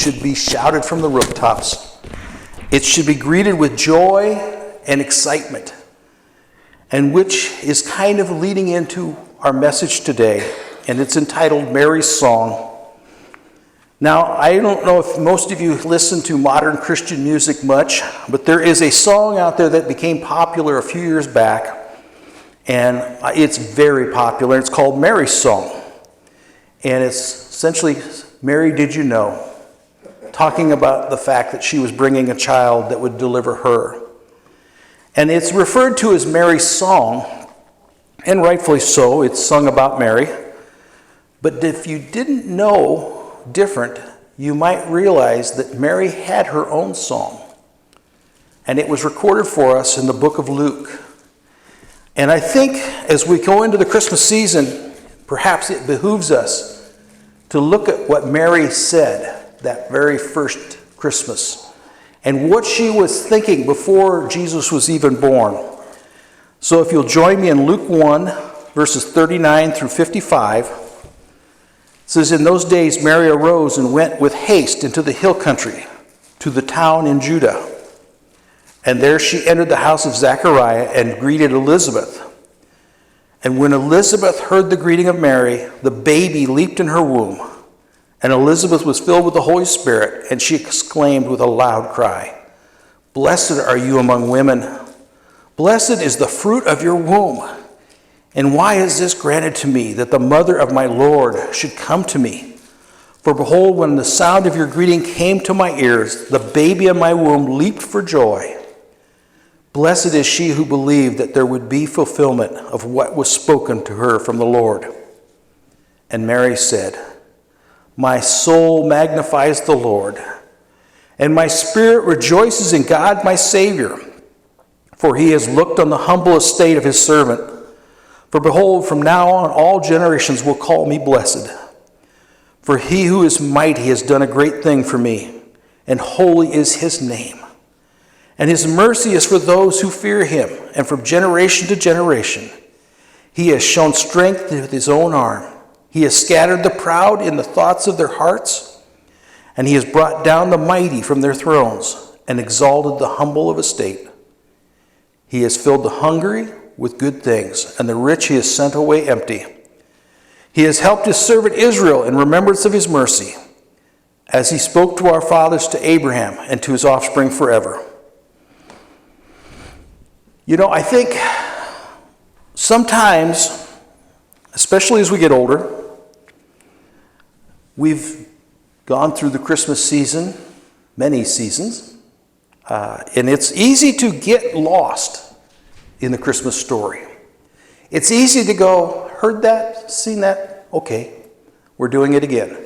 should be shouted from the rooftops. It should be greeted with joy and excitement, and which is kind of leading into our message today, and it's entitled Mary's Song. Now, I don't know if most of you listen to modern Christian music much, but there is a song out there that became popular a few years back, and it's very popular. It's called Mary's Song, and it's essentially, Mary, did you know? Talking about the fact that she was bringing a child that would deliver her. And it's referred to as Mary's Song, and rightfully so. It's sung about Mary. But if you didn't know different, you might realize that Mary had her own song. And it was recorded for us in the book of Luke. And I think as we go into the Christmas season, perhaps it behooves us to look at what Mary said that very first Christmas and what she was thinking before Jesus was even born. So if you'll join me in Luke 1, verses 39 through 55, it says, "In those days Mary arose and went with haste into the hill country, to the town in Judah. And there she entered the house of Zechariah and greeted Elizabeth. And when Elizabeth heard the greeting of Mary, the baby leaped in her womb. And Elizabeth was filled with the Holy Spirit, and she exclaimed with a loud cry, 'Blessed are you among women. Blessed is the fruit of your womb. And why is this granted to me, that the mother of my Lord should come to me? For behold, when the sound of your greeting came to my ears, the baby in my womb leaped for joy. Blessed is she who believed that there would be fulfillment of what was spoken to her from the Lord.' And Mary said, 'My soul magnifies the Lord, and my spirit rejoices in God my Savior, for he has looked on the humble estate of his servant. For behold, from now on all generations will call me blessed. For he who is mighty has done a great thing for me, and holy is his name. And his mercy is for those who fear him, and from generation to generation. He has shown strength with his own arm. He has scattered the proud in the thoughts of their hearts, and he has brought down the mighty from their thrones, and exalted the humble of estate. He has filled the hungry with good things, and the rich he has sent away empty. He has helped his servant Israel in remembrance of his mercy, as he spoke to our fathers, to Abraham, and to his offspring forever.'" You know, I think sometimes, especially as we get older, we've gone through the Christmas season, many seasons, and it's easy to get lost in the Christmas story. It's easy to go, heard that, seen that, okay, we're doing it again.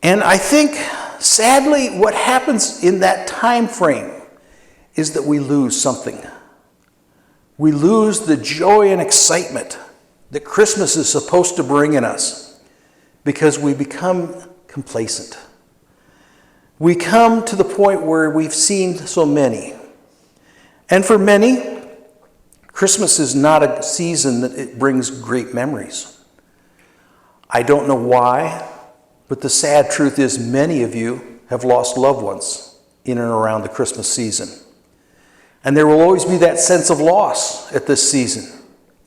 And I think, sadly, what happens in that time frame is that we lose something. We lose the joy and excitement that Christmas is supposed to bring in us because we become complacent. We come to the point where we've seen so many. And for many, Christmas is not a season that it brings great memories. I don't know why, but the sad truth is many of you have lost loved ones in and around the Christmas season. And there will always be that sense of loss at this season.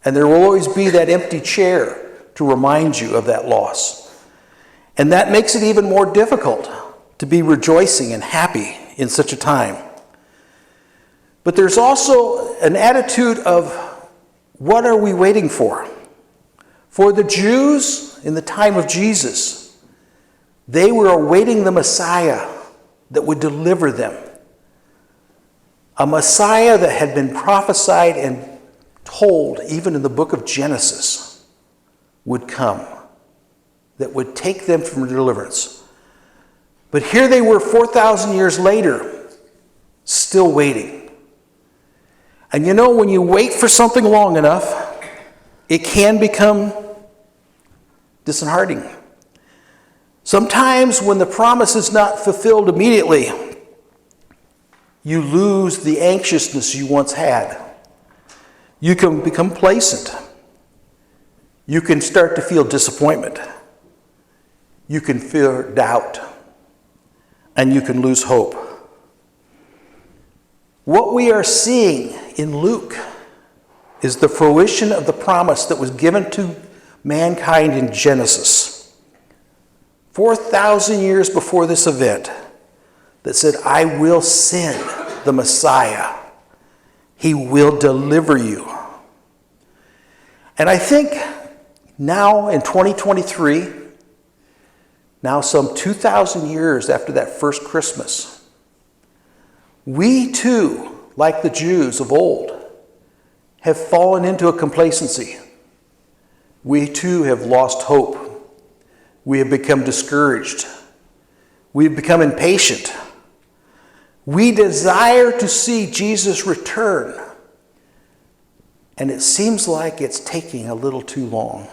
And there will always be that empty chair to remind you of that loss. And that makes it even more difficult to be rejoicing and happy in such a time. But there's also an attitude of, what are we waiting for? For the Jews in the time of Jesus, they were awaiting the Messiah that would deliver them. A Messiah that had been prophesied and told, even in the book of Genesis, would come, that would take them from deliverance. But here they were 4,000 years later, still waiting. And you know, when you wait for something long enough, it can become disheartening. Sometimes when the promise is not fulfilled immediately, you lose the anxiousness you once had. You can become complacent. You can start to feel disappointment. You can feel doubt. and you can lose hope. What we are seeing in Luke is the fruition of the promise that was given to mankind in Genesis, 4,000 years before this event, that said, I will send the Messiah. He will deliver you. And I think now in 2023, now some 2,000 years after that first Christmas, we too, like the Jews of old, have fallen into a complacency. We too have lost hope. We have become discouraged. We have become impatient. We desire to see Jesus return, and it seems like it's taking a little too long.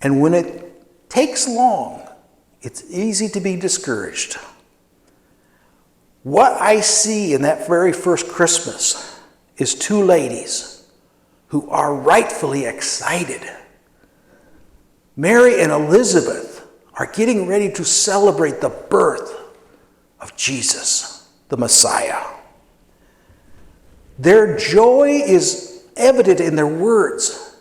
And when it takes long, it's easy to be discouraged. What I see in that very first Christmas is two ladies who are rightfully excited. Mary and Elizabeth are getting ready to celebrate the birth of Jesus, the Messiah. Their joy is evident in their words.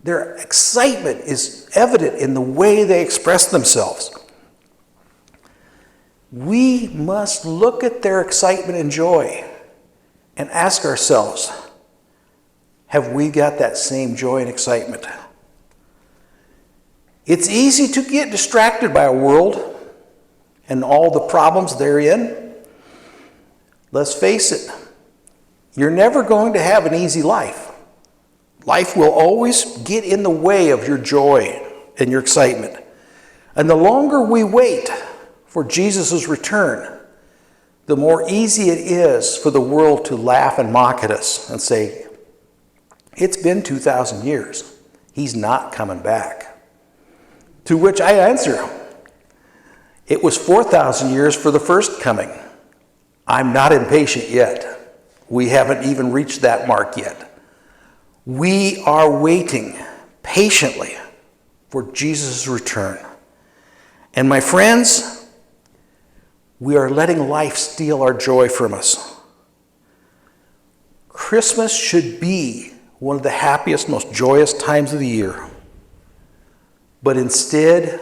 Their excitement is evident in the way they express themselves. We must look at their excitement and joy and ask ourselves, have we got that same joy and excitement? It's easy to get distracted by our world and all the problems therein. Let's face it, you're never going to have an easy life. Life will always get in the way of your joy and your excitement. And the longer we wait for Jesus' return, the more easy it is for the world to laugh and mock at us and say, it's been 2,000 years. He's not coming back. To which I answer, it was 4,000 years for the first coming. I'm not impatient yet. We haven't even reached that mark yet. We are waiting patiently for Jesus' return. And my friends, we are letting life steal our joy from us. Christmas should be one of the happiest, most joyous times of the year. But instead,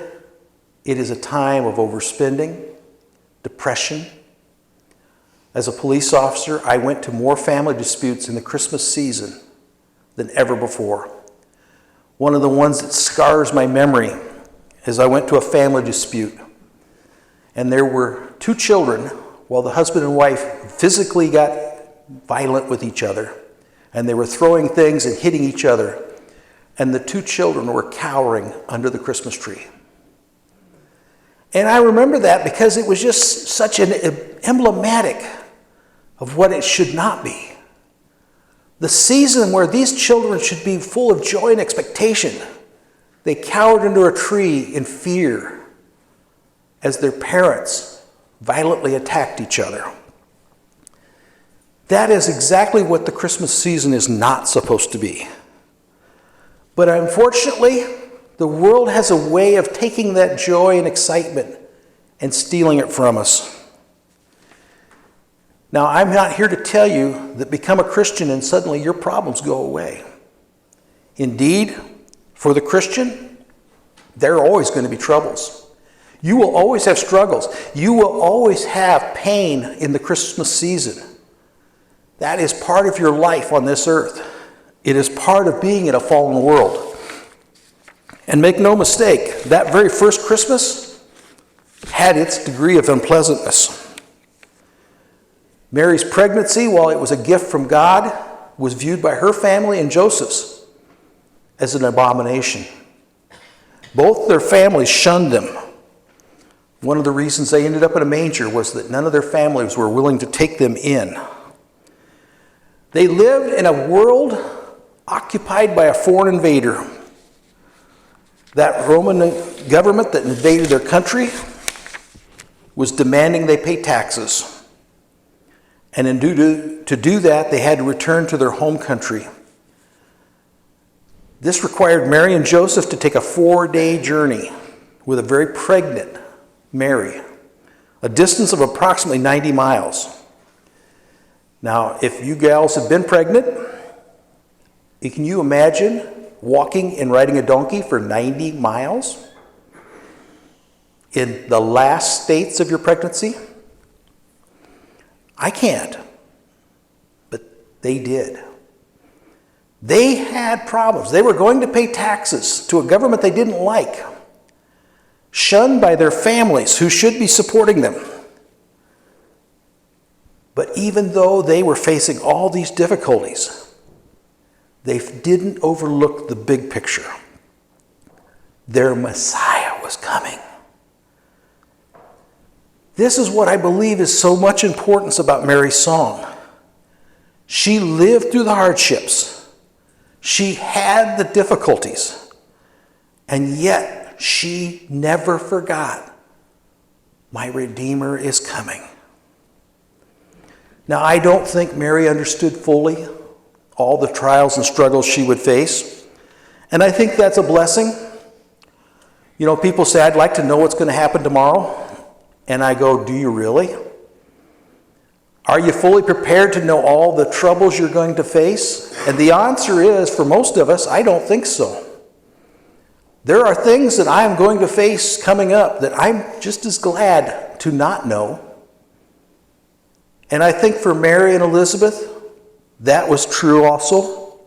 it is a time of overspending, depression. As a police officer, I went to more family disputes in the Christmas season than ever before. One of the ones that scars my memory is I went to a family dispute, and there were two children while the husband and wife physically got violent with each other, and they were throwing things and hitting each other, and the two children were cowering under the Christmas tree. And I remember that because it was just such an emblematic of what it should not be. The season where these children should be full of joy and expectation, they cowered under a tree in fear as their parents violently attacked each other. That is exactly what the Christmas season is not supposed to be. But unfortunately, the world has a way of taking that joy and excitement and stealing it from us. Now, I'm not here to tell you that become a Christian and suddenly your problems go away. Indeed, for the Christian, there are always going to be troubles. You will always have struggles. You will always have pain in the Christmas season. That is part of your life on this earth. It is part of being in a fallen world. And make no mistake, that very first Christmas had its degree of unpleasantness. Mary's pregnancy, while it was a gift from God, was viewed by her family and Joseph's as an abomination. Both their families shunned them. One of the reasons they ended up in a manger was that none of their families were willing to take them in. They lived in a world occupied by a foreign invader. That Roman government that invaded their country was demanding they pay taxes. And to do that, they had to return to their home country. This required Mary and Joseph to take a 4-day journey with a very pregnant Mary a distance of approximately 90 miles. Now, if you gals have been pregnant, can you imagine walking and riding a donkey for 90 miles in the last states of your pregnancy? I can't, but they did. They had problems. They were going to pay taxes to a government they didn't like, shunned by their families who should be supporting them. But even though they were facing all these difficulties, they didn't overlook the big picture. Their Messiah was coming. This is what I believe is so much importance about Mary's song. She lived through the hardships. She had the difficulties. And yet she never forgot, my Redeemer is coming. Now, I don't think Mary understood fully all the trials and struggles she would face. And I think that's a blessing. You know, people say, I'd like to know what's going to happen tomorrow. And I go, do you really? Are you fully prepared to know all the troubles you're going to face? And the answer is, for most of us, I don't think so. There are things that I am going to face coming up that I'm just as glad to not know. And I think for Mary and Elizabeth, that was true also.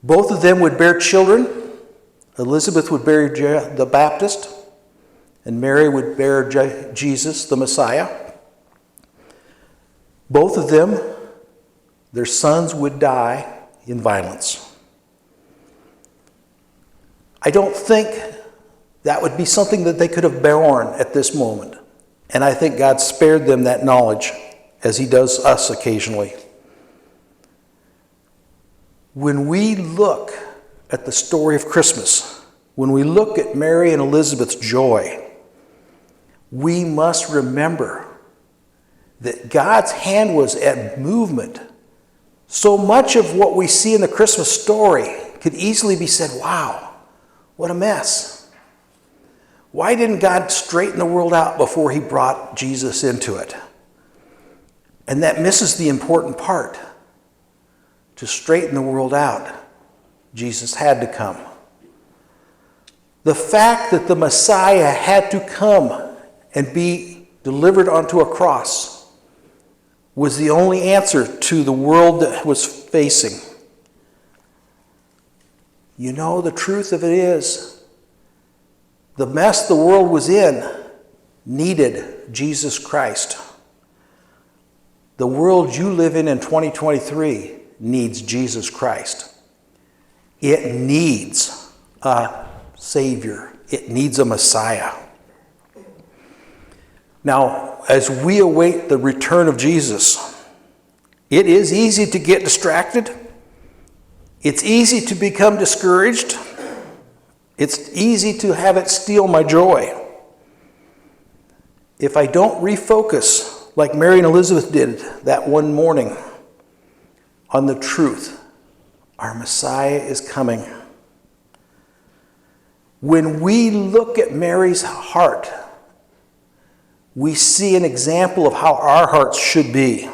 Both of them would bear children. Elizabeth would bear the Baptist, and Mary would bear Jesus, the Messiah. Both of them, their sons would die in violence. I don't think that would be something that they could have borne at this moment. And I think God spared them that knowledge, as he does us occasionally. When we look at the story of Christmas, when we look at Mary and Elizabeth's joy, we must remember that God's hand was at movement. So much of what we see in the Christmas story could easily be said, wow, what a mess. Why didn't God straighten the world out before he brought Jesus into it? And that misses the important part. To straighten the world out, Jesus had to come. The fact that the Messiah had to come and be delivered onto a cross was the only answer to the world that was facing. You know, the truth of it is, the mess the world was in needed Jesus Christ. The world you live in 2023 needs Jesus Christ. It needs a Savior. It needs a Messiah. Now, as we await the return of Jesus, it is easy to get distracted. It's easy to become discouraged. It's easy to have it steal my joy. If I don't refocus like Mary and Elizabeth did that one morning on the truth, our Messiah is coming. When we look at Mary's heart, we see an example of how our hearts should be.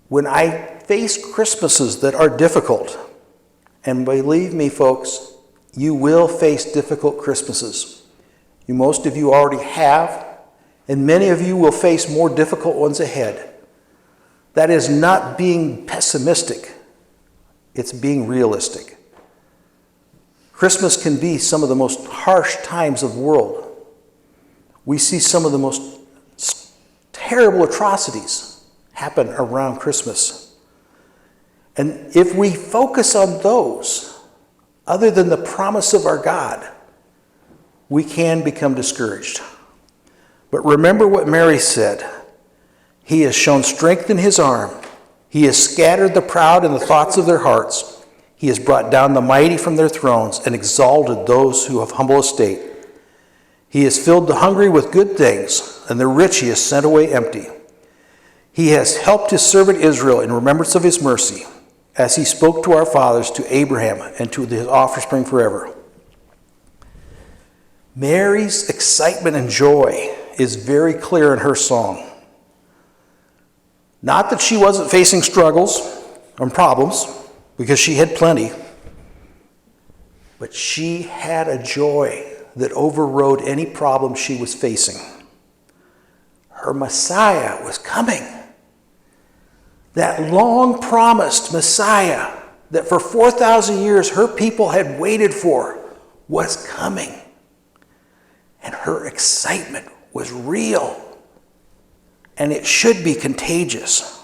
When I face Christmases that are difficult, and believe me, folks, you will face difficult Christmases. Most of you already have, and many of you will face more difficult ones ahead. That is not being pessimistic. It's being realistic. Christmas can be some of the most harsh times of the world. We see some of the most terrible atrocities happen around Christmas. And if we focus on those, other than the promise of our God, we can become discouraged. But remember what Mary said. He has shown strength in his arm. He has scattered the proud in the thoughts of their hearts. He has brought down the mighty from their thrones and exalted those who have humble estate. He has filled the hungry with good things, and the rich he has sent away empty. He has helped his servant Israel in remembrance of his mercy, as he spoke to our fathers, to Abraham, and to his offspring forever. Mary's excitement and joy is very clear in her song. Not that she wasn't facing struggles and problems, because she had plenty, but she had a joy that overrode any problem she was facing. Her Messiah was coming. That long-promised Messiah that for 4,000 years her people had waited for was coming. And her excitement was real. And it should be contagious.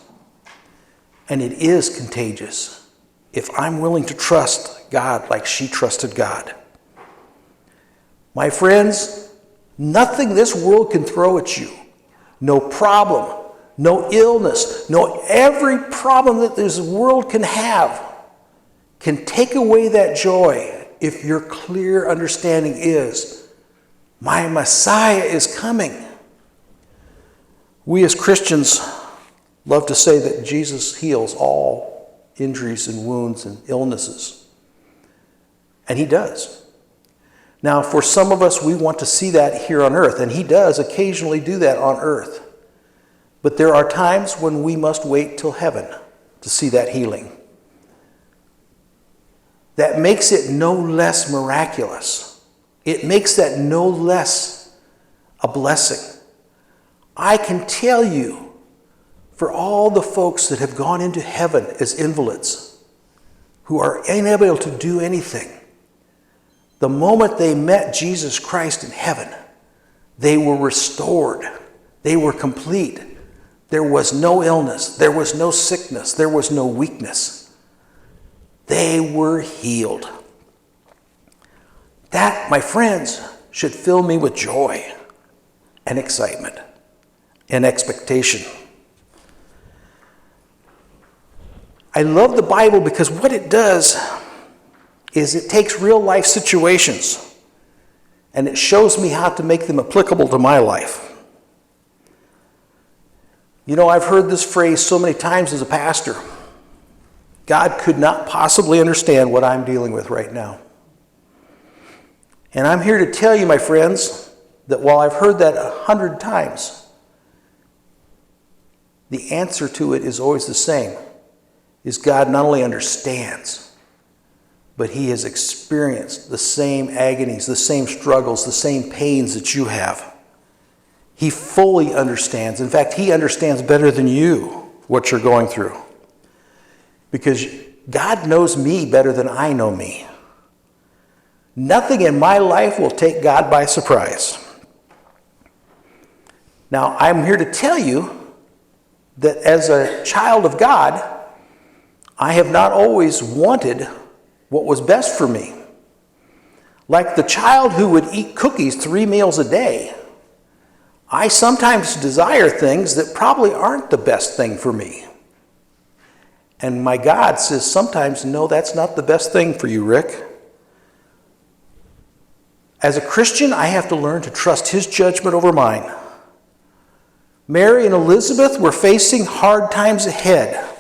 And it is contagious if I'm willing to trust God like she trusted God. My friends, nothing this world can throw at you, no problem, no illness, no every problem that this world can have can take away that joy if your clear understanding is, my Messiah is coming. We as Christians love to say that Jesus heals all injuries and wounds and illnesses. And he does. Now, for some of us, we want to see that here on earth, and he does occasionally do that on earth. But there are times when we must wait till heaven to see that healing. That makes it no less miraculous. It makes that no less a blessing. I can tell you, for all the folks that have gone into heaven as invalids, who are unable to do anything, the moment they met Jesus Christ in heaven, they were restored. They were complete. There was no illness. There was no sickness. There was no weakness. They were healed. That, my friends, should fill me with joy and excitement and expectation. I love the Bible because what it does is it takes real life situations and it shows me how to make them applicable to my life. You know, I've heard this phrase so many times as a pastor. God could not possibly understand what I'm dealing with right now. And I'm here to tell you, my friends, that while I've heard that 100 times, the answer to it is always the same. Is God not only understands, but he has experienced the same agonies, the same struggles, the same pains that you have. He fully understands. In fact, he understands better than you what you're going through. Because God knows me better than I know me. Nothing in my life will take God by surprise. Now, I'm here to tell you that as a child of God, I have not always wanted what was best for me. Like the child who would eat cookies 3 meals a day, I sometimes desire things that probably aren't the best thing for me. And my God says sometimes, no, that's not the best thing for you, Rick. As a Christian, I have to learn to trust his judgment over mine. Mary and Elizabeth were facing hard times ahead.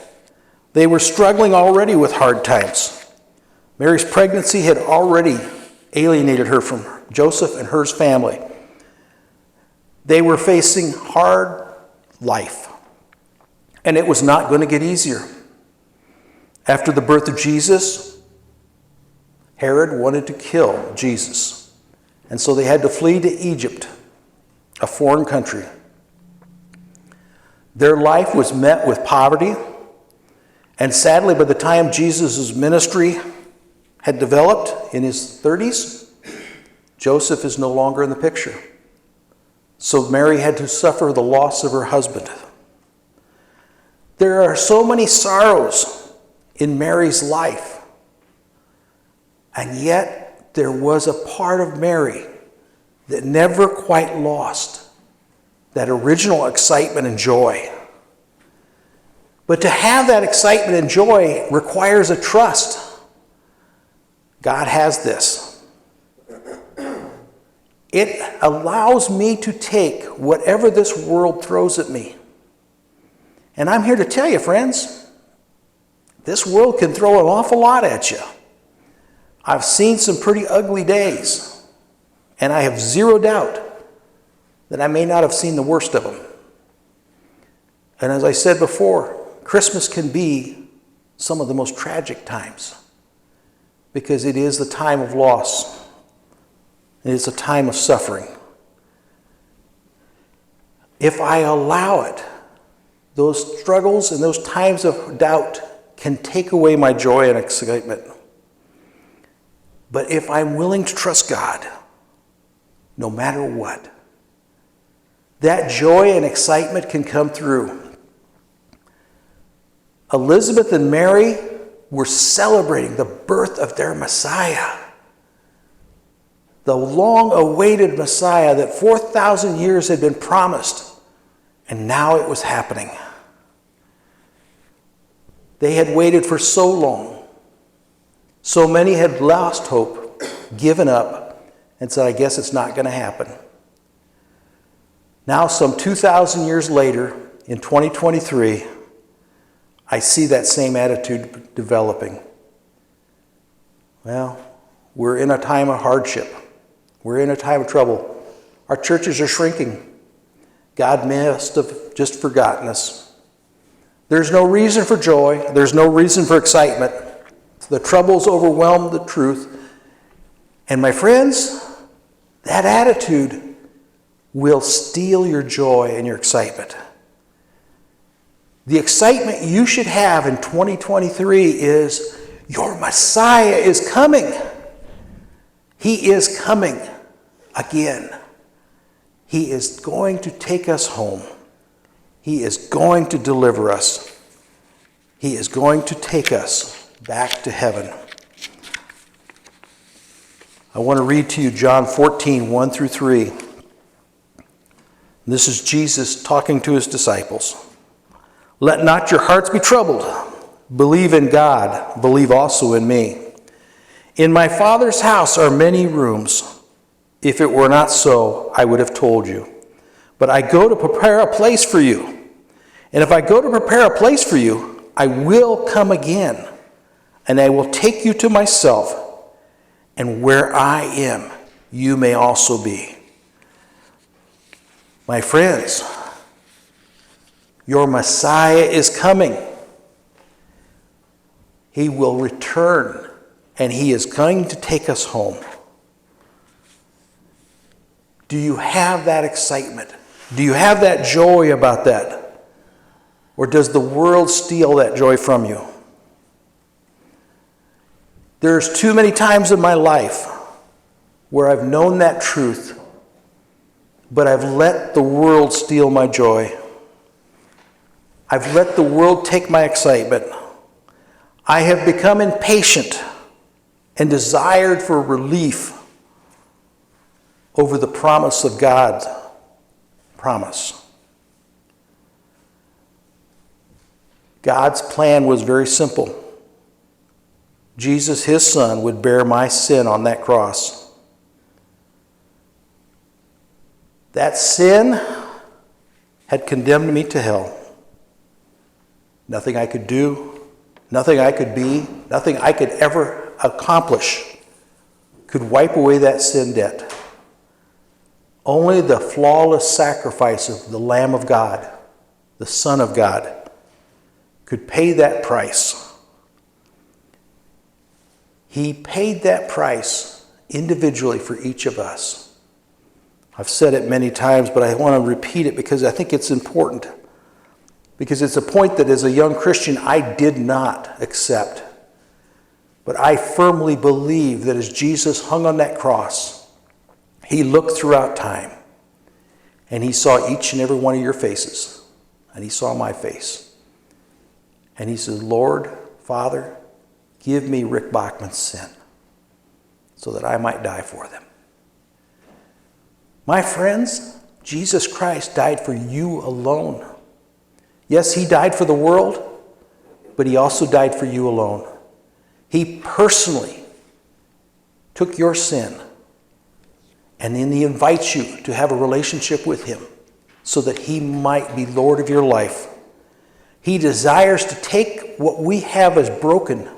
They were struggling already with hard times. Mary's pregnancy had already alienated her from Joseph and her family. They were facing hard life, and it was not going to get easier. After the birth of Jesus, Herod wanted to kill Jesus, and so they had to flee to Egypt, a foreign country. Their life was met with poverty, and sadly, by the time Jesus' ministry had developed in his 30s, Joseph is no longer in the picture. So Mary had to suffer the loss of her husband. There are so many sorrows in Mary's life, and yet there was a part of Mary that never quite lost that original excitement and joy. But to have that excitement and joy requires a trust. God has this. It allows me to take whatever this world throws at me. And I'm here to tell you, friends, this world can throw an awful lot at you. I've seen some pretty ugly days. And I have zero doubt that I may not have seen the worst of them. And as I said before, Christmas can be some of the most tragic times because it is the time of loss. It is a time of suffering. If I allow it, those struggles and those times of doubt can take away my joy and excitement. But if I'm willing to trust God, no matter what, that joy and excitement can come through. Elizabeth and Mary were celebrating the birth of their Messiah. The long-awaited Messiah that 4,000 years had been promised, and now it was happening. They had waited for so long. So many had lost hope, given up, and said, I guess it's not going to happen. Now, some 2,000 years later, in 2023, I see that same attitude developing. Well, we're in a time of hardship. We're in a time of trouble. Our churches are shrinking. God must have just forgotten us. There's no reason for joy. There's no reason for excitement. The troubles overwhelm the truth. And my friends, that attitude will steal your joy and your excitement. The excitement you should have in 2023 is your Messiah is coming. He is coming again. He is going to take us home. He is going to deliver us. He is going to take us back to heaven. I want to read to you John 14, 1 through 3. This is Jesus talking to his disciples. Let not your hearts be troubled. Believe in God. Believe also in me. In my Father's house are many rooms. If it were not so, I would have told you. But I go to prepare a place for you. And if I go to prepare a place for you, I will come again, and I will take you to myself, and where I am, you may also be. My friends, your Messiah is coming. He will return, and he is going to take us home. Do you have that excitement? Do you have that joy about that? Or does the world steal that joy from you? There's too many times in my life where I've known that truth, but I've let the world steal my joy. I've let the world take my excitement. I have become impatient and desired for relief over the promise of God's promise. God's plan was very simple. Jesus, his son, would bear my sin on that cross. That sin had condemned me to hell. Nothing I could do, nothing I could be, nothing I could ever accomplish could wipe away that sin debt. Only the flawless sacrifice of the Lamb of God, the Son of God, could pay that price. He paid that price individually for each of us. I've said it many times, but I want to repeat it because I think it's important. Because it's a point that as a young Christian I did not accept. But I firmly believe that as Jesus hung on that cross, he looked throughout time and he saw each and every one of your faces. And he saw my face. And he said, Lord, Father, give me Rick Bachman's sin so that I might die for them. My friends, Jesus Christ died for you alone. Yes, he died for the world, but he also died for you alone. He personally took your sin, and then he invites you to have a relationship with him so that he might be Lord of your life. He desires to take what we have as broken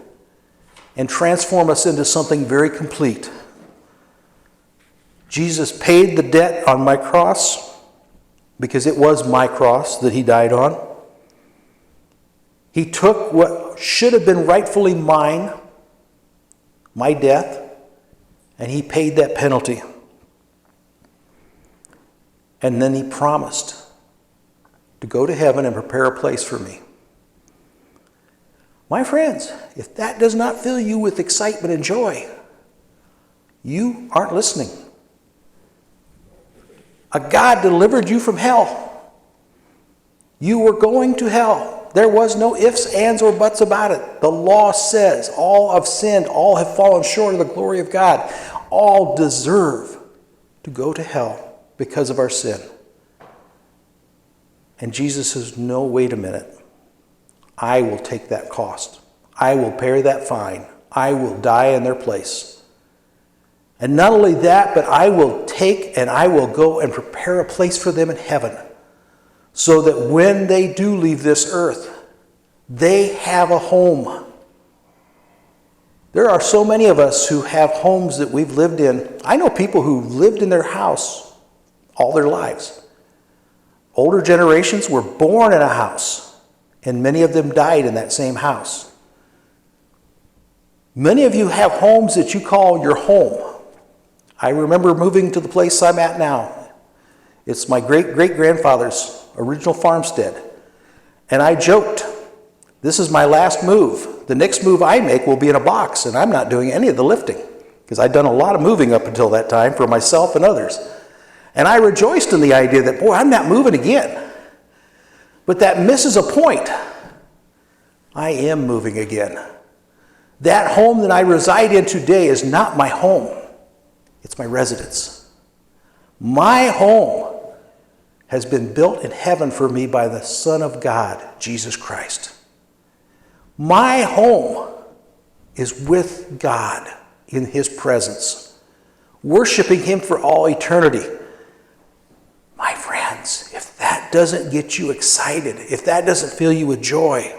and transform us into something very complete. Jesus paid the debt on my cross because it was my cross that he died on. He took what should have been rightfully mine, my death, and he paid that penalty. And then he promised to go to heaven and prepare a place for me. My friends, if that does not fill you with excitement and joy, you aren't listening. A God delivered you from hell. You were going to hell. There was no ifs, ands, or buts about it. The law says all have sinned, all have fallen short of the glory of God. All deserve to go to hell because of our sin. And Jesus says, no, wait a minute. I will take that cost. I will pay that fine. I will die in their place. And not only that, but I will take and I will go and prepare a place for them in heaven, so that when they do leave this earth, they have a home. There are so many of us who have homes that we've lived in. I know people who lived in their house all their lives. Older generations were born in a house, and many of them died in that same house. Many of you have homes that you call your home. I remember moving to the place I'm at now. It's my great-great-grandfather's original farmstead. And I joked, this is my last move. The next move I make will be in a box, and I'm not doing any of the lifting, because I'd done a lot of moving up until that time for myself and others. And I rejoiced in the idea that, boy, I'm not moving again. But that misses a point. I am moving again. That home that I reside in today is not my home. It's my residence. My home has been built in heaven for me by the Son of God, Jesus Christ. My home is with God in his presence, worshiping him for all eternity. My friends, if that doesn't get you excited, if that doesn't fill you with joy,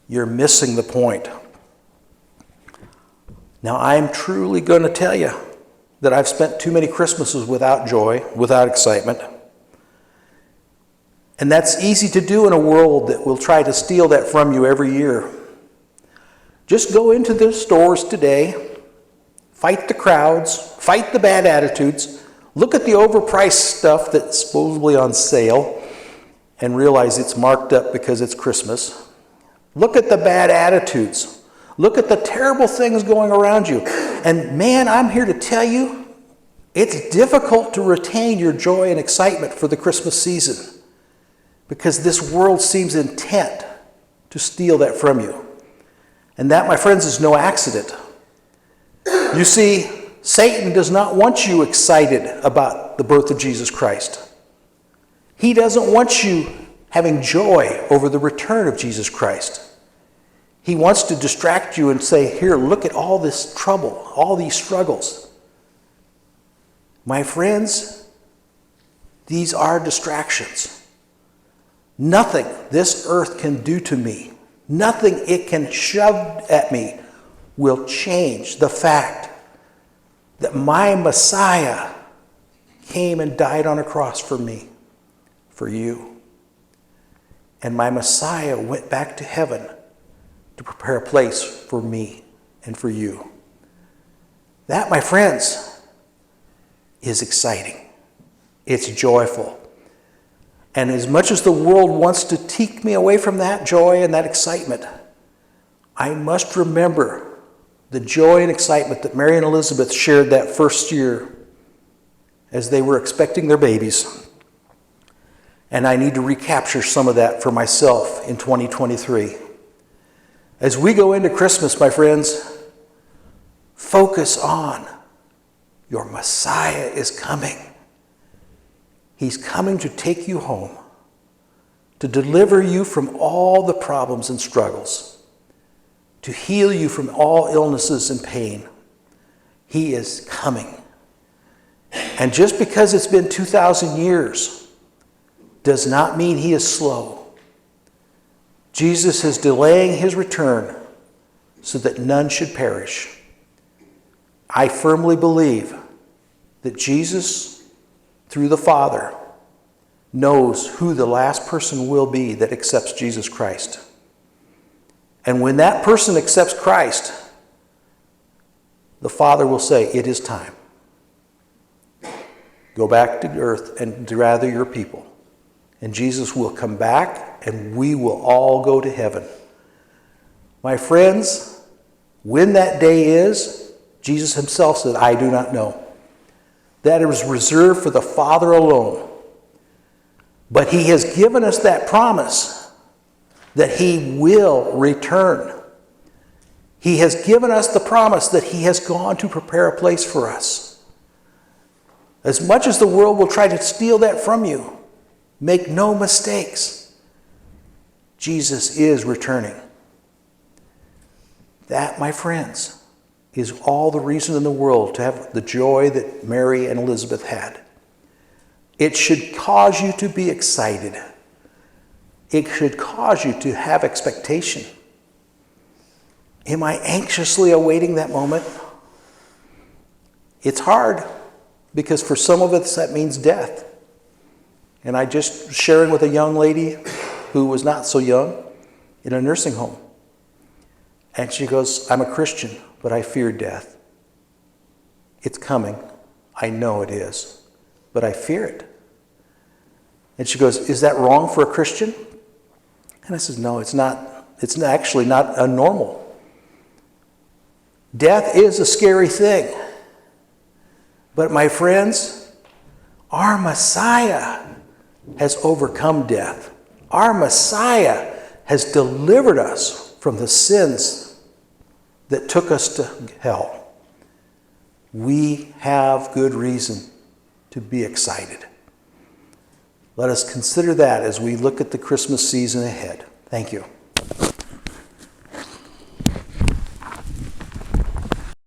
you're missing the point. Now, I'm truly going to tell you that I've spent too many Christmases without joy, without excitement. And that's easy to do in a world that will try to steal that from you every year. Just go into the stores today, fight the crowds, fight the bad attitudes, look at the overpriced stuff that's supposedly on sale, and realize it's marked up because it's Christmas. Look at the bad attitudes. Look at the terrible things going around you. And man, I'm here to tell you, it's difficult to retain your joy and excitement for the Christmas season, because this world seems intent to steal that from you. And that, my friends, is no accident. You see, Satan does not want you excited about the birth of Jesus Christ. He doesn't want you having joy over the return of Jesus Christ. He wants to distract you and say, here, look at all this trouble, all these struggles. My friends, these are distractions. Nothing this earth can do to me, nothing it can shove at me will change the fact that my Messiah came and died on a cross for me, for you. And my Messiah went back to heaven to prepare a place for me and for you. That, my friends, is exciting. It's joyful. And as much as the world wants to take me away from that joy and that excitement, I must remember the joy and excitement that Mary and Elizabeth shared that first year as they were expecting their babies. And I need to recapture some of that for myself in 2023. As we go into Christmas, my friends, focus on your Messiah is coming. He's coming to take you home, to deliver you from all the problems and struggles, to heal you from all illnesses and pain. He is coming. And just because it's been 2,000 years does not mean he is slow. Jesus is delaying his return so that none should perish. I firmly believe that Jesus, through the Father, knows who the last person will be that accepts Jesus Christ. And when that person accepts Christ, the Father will say, "It is time. Go back to earth and gather your people." And Jesus will come back and we will all go to heaven. My friends, when that day is, Jesus himself said, "I do not know." That it was reserved for the Father alone. But he has given us that promise that he will return. He has given us the promise that he has gone to prepare a place for us. As much as the world will try to steal that from you, make no mistakes. Jesus is returning. That, my friends, is all the reason in the world to have the joy that Mary and Elizabeth had. It should cause you to be excited. It should cause you to have expectation. Am I anxiously awaiting that moment? It's hard, because for some of us that means death. And I just sharing with a young lady who was not so young in a nursing home. And she goes, "I'm a Christian, but I fear death. It's coming. I know it is, but I fear it." And she goes, "Is that wrong for a Christian?" And I said, "No, it's not. It's actually not normal. Death is a scary thing. But my friends, our Messiah has overcome death. Our Messiah has delivered us from the sins that took us to hell. We have good reason to be excited. Let us consider that as we look at the Christmas season ahead. Thank you.